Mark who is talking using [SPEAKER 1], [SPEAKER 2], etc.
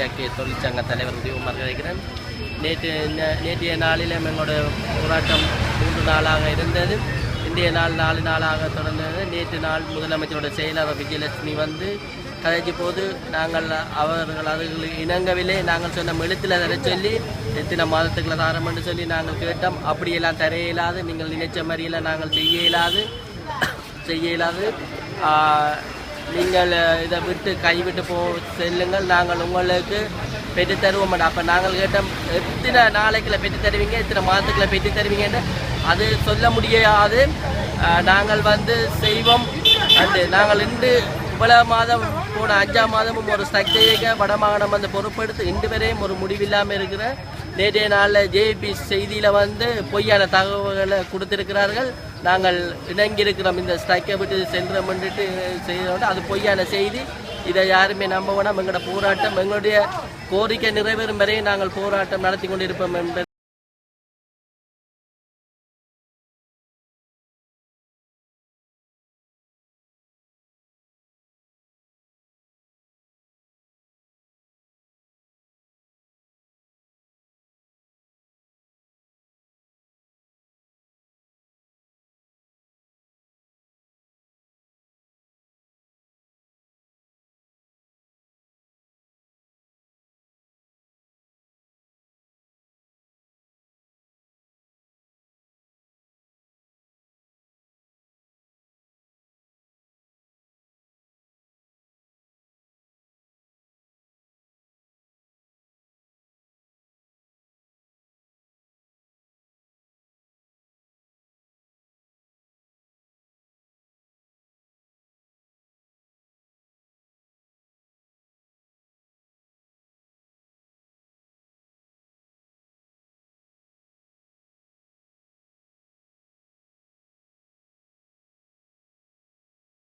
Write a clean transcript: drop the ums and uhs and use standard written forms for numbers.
[SPEAKER 1] KPAK தொழிற்சங்க தலைவர் உதயகுமார் கிடைக்கிறேன். நேற்றைய நாளில் எங்களோட போராட்டம் 3 நாளாக இருந்தது. இன்றைய நாள் 4 நாளாக தொடர்ந்தது. நேற்று நாள் முதலமைச்சரோட செயலாளர் விஜயலட்சுமி வந்து கதைச்சி போது நாங்கள் அவர்கள் அதுகளுக்கு இணங்கவில்லை. நாங்கள் சொன்ன எழுத்தில் தர சொல்லி எத்தனை மாதத்துக்குள்ள தாரம் என்று சொல்லி நாங்கள் கேட்டோம். அப்படியெல்லாம் தர இயலாது, நீங்கள் நினைச்ச மாதிரியெல்லாம் நாங்கள் செய்ய இயலாது. நீங்கள் இதை விட்டு கைவிட்டு செல்லுங்கள், நாங்கள் உங்களுக்கு பெற்று தருவோம். அப்போ நாங்கள் கேட்டோம், எத்தனை நாளைக்குள்ள பெற்று தருவீங்க, எத்தனை மாதத்துக்குள்ள பெற்று தருவீங்கன்னு அது சொல்ல முடியாது. நாங்கள் வந்து செய்வோம். நாங்கள் இன்று இவ்வளவு மாதம் போன 5ஆம் மாதமும் ஒரு ஸ்ட்ரக்சரை வடமாகாணம் வந்து பொறுப்பெடுத்து இன்று வரையும் ஒரு முடிவில்லாமல் இருக்கிற. நேற்றைய நாளில் ஜேபி செய்தியில் வந்து பொய்யான தகவல்களை கொடுத்திருக்கிறார்கள். நாங்கள் இணங்கியிருக்கிறோம், இந்த ஸ்ட்ரைக்கை விட்டு சென்றோம் என்றுட்டு செய்தோம். அது பொய்யான செய்தி. இதை யாருமே நம்ப வேணாம். எங்களோட போராட்டம், எங்களுடைய கோரிக்கை நிறைவேறும் வரை நாங்கள் போராட்டம் நடத்தி கொண்டிருப்போம் என்பது